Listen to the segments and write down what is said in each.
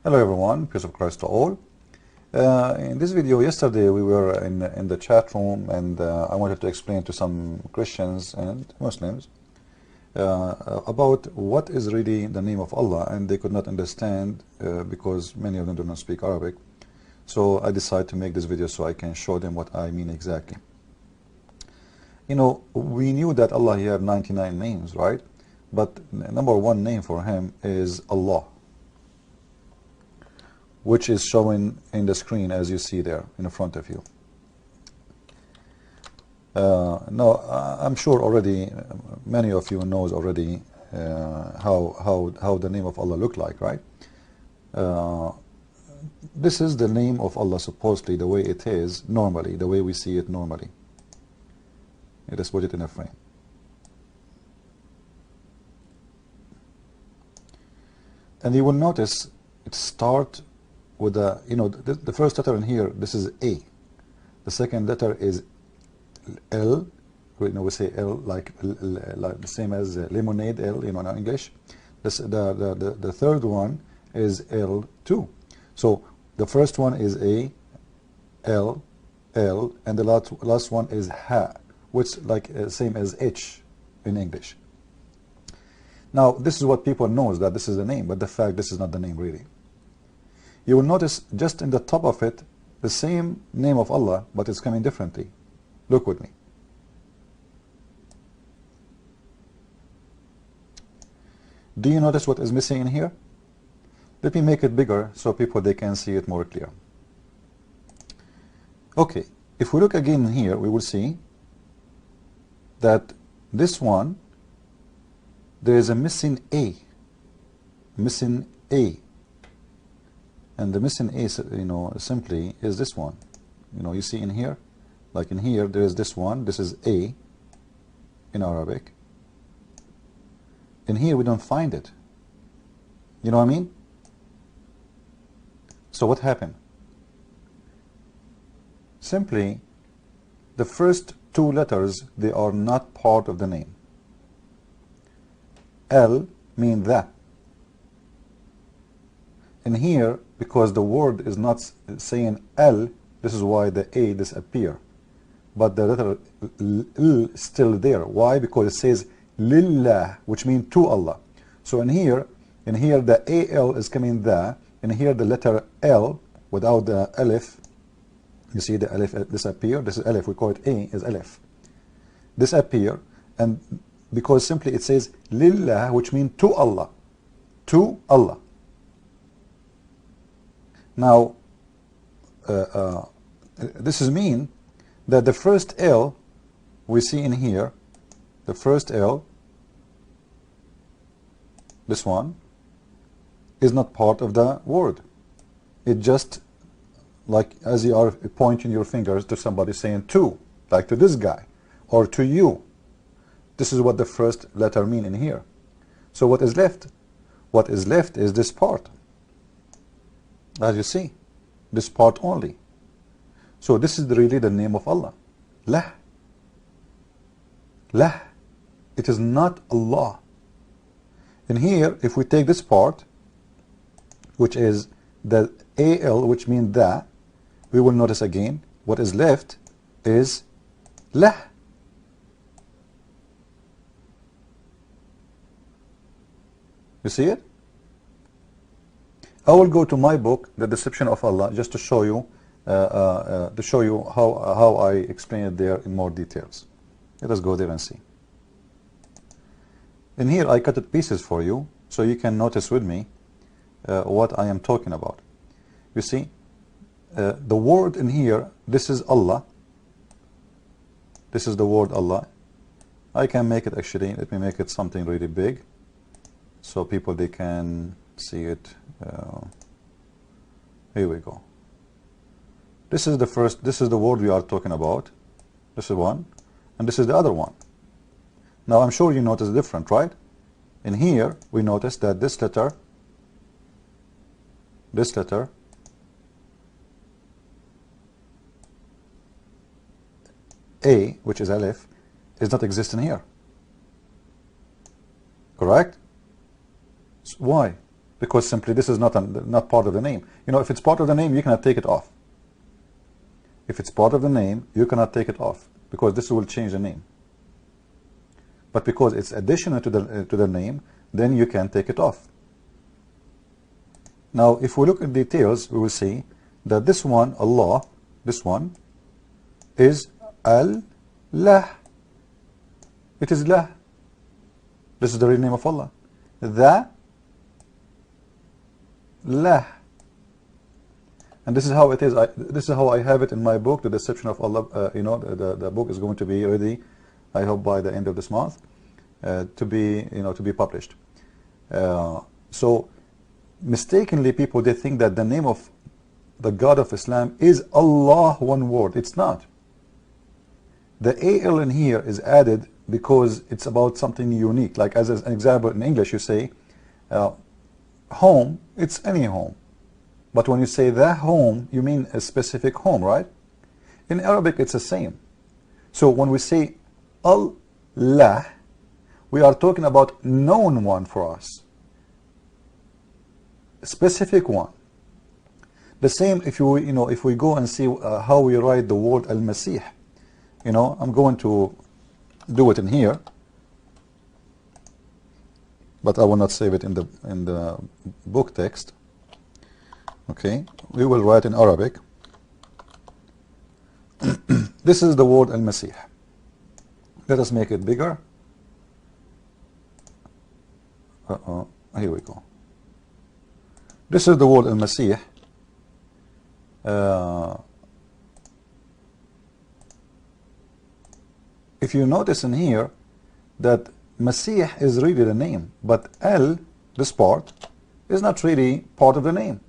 Hello everyone, peace of Christ to all. In this video yesterday we were in the chat room and I wanted to explain to some Christians and Muslims about what is really the name of Allah, and they could not understand because many of them do not speak Arabic. So I decided to make this video so I can show them what I mean exactly. You know, we knew that Allah, he had 99 names, right? But number one name for him is Allah, which is showing in the screen as you see there in front of you. Now, I'm sure already many of you knows already how the name of Allah look like, right? This is the name of Allah supposedly the way it is normally, the way we see it normally. Let us put it in a frame. And you will notice it starts with the, you know, the first letter in here, this is A. The second letter is L. You know, we say L like the same as lemonade, L, you know, in English. The third one is L2. So the first one is A, L, L, and the last one is Ha, which like same as H in English. Now this is what people knows, that this is the name, but the fact this is not the name really. You will notice just in the top of it the same name of Allah, but it's coming differently. Look with me. Do you notice what is missing in here? Let me make it bigger so people they can see it more clear. Okay, if we look again here, we will see that this one, there is a missing A. Missing A. And the missing A, you know, simply is this one. You know, you see in here, like in here, there is this one. This is A in Arabic. In here, we don't find it. You know what I mean? So what happened? Simply, the first two letters, they are not part of the name. L mean that. In here, because the word is not saying L, this is why the A disappear. But the letter L is still there. Why? Because it says Lillah, which means to Allah. So in here the AL is coming there. In here the letter L without the Alif, you see the Alif disappear. This is Alif, we call it A is Alif. Disappear, and because simply it says Lillah, which means to Allah. To Allah. Now, this is mean that the first L we see in here, the first L, this one, is not part of the word. It just, like as you are pointing your fingers to somebody saying to, like to this guy, or to you. This is what the first letter mean in here. So what is left? What is left is this part. As you see, this part only. So this is really the name of Allah. Lah. Lah. It is not Allah. In here, if we take this part, which is the AL, which means that, we will notice again, what is left is Lah. You see it? I will go to my book, The Deception of Allah, just to show you how I explain it there in more details. Let us go there and see. In here, I cut it pieces for you, so you can notice with me what I am talking about. You see, the word in here, this is Allah. This is the word Allah. I can make it actually, let me make it something really big, so people, they can see it. Here we go. This is the first, this is the word we are talking about. This is one, and this is the other one. Now I'm sure you notice the difference, right? In here we notice that this letter A, which is Alif, is not existing here. Correct? Why? because simply this is not part of the name. You know, if it's part of the name, you cannot take it off. If it's part of the name, you cannot take it off, because this will change the name. But because it's additional to the name, then you can take it off. Now, if we look at details, we will see that this one, Allah, this one, is Al-Lah. It is Lah. This is the real name of Allah. The Lah. And this is how it is. This is how I have it in my book, The Deception of Allah. You know, the book is going to be ready, I hope, by the end of this month, to be published. So mistakenly, people, they think that the name of the God of Islam is Allah, one word. It's not. The AL in here is added because it's about something unique. Like as an example, in English you say home, it's any home. But when you say the home, you mean a specific home, right? In Arabic it's the same. So when we say Allah, we are talking about known one for us, a specific one. The same if if we go and see how we write the word al-Masih. I'm going to do it in here, but I will not save it in the book text. Okay, we will write in Arabic. This is the word al-Masih. Let us make it bigger. Here we go. This is the word al-Masih. If you notice in here that Masih is really the name, but Al, this part, is not really part of the name,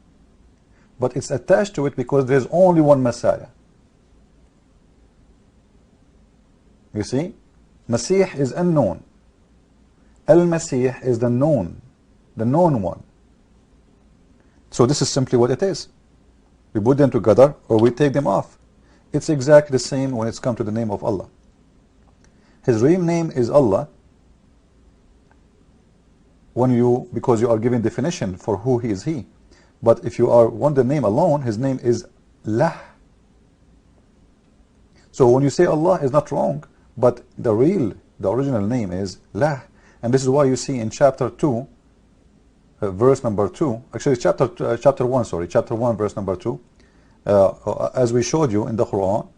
but it's attached to it because there's only one Messiah. You see, Masih is unknown. Al-Masih is the known one. So this is simply what it is. We put them together or we take them off. It's exactly the same when it's come to the name of Allah. His real name is Allah because you are giving definition for who he is he. But if you want the name alone, his name is Lah. So when you say Allah is not wrong, but the original name is Lah. And this is why you see in chapter 2, verse number 2, actually chapter 1, verse number 2, as we showed you in the Quran,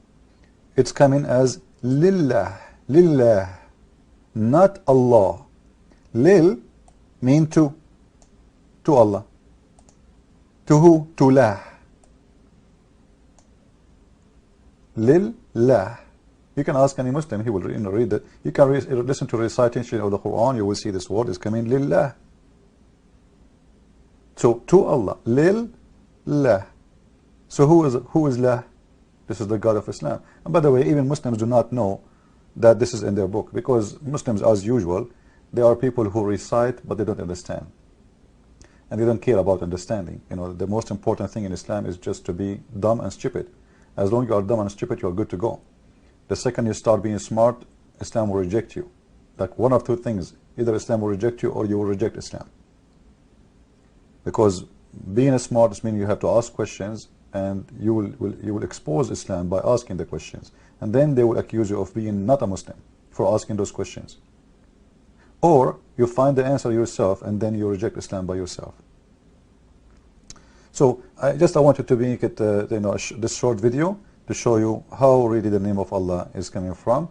it's coming as Lillah. Lillah, not Allah. Lil mean to Allah. To who? To Lah. Lillah. You can ask any Muslim, he will read that. You can listen to recitation of the Quran, you will see this word is coming Lillah. So to Allah, Lillah. So who is Lah? This is the God of Islam. And by the way, even Muslims do not know that this is in their book, because Muslims, as usual, they are people who recite but they don't understand, and they don't care about understanding. The most important thing in Islam is just to be dumb and stupid. As long as you are dumb and stupid, you are good to go. The second you start being smart, Islam will reject you. Like one of two things: either Islam will reject you or you will reject Islam. Because being smart means you have to ask questions, and you will expose Islam by asking the questions, and then they will accuse you of being not a Muslim for asking those questions. Or you find the answer yourself, and then you reject Islam by yourself. So I wanted to make it this short video to show you how really the name of Allah is coming from,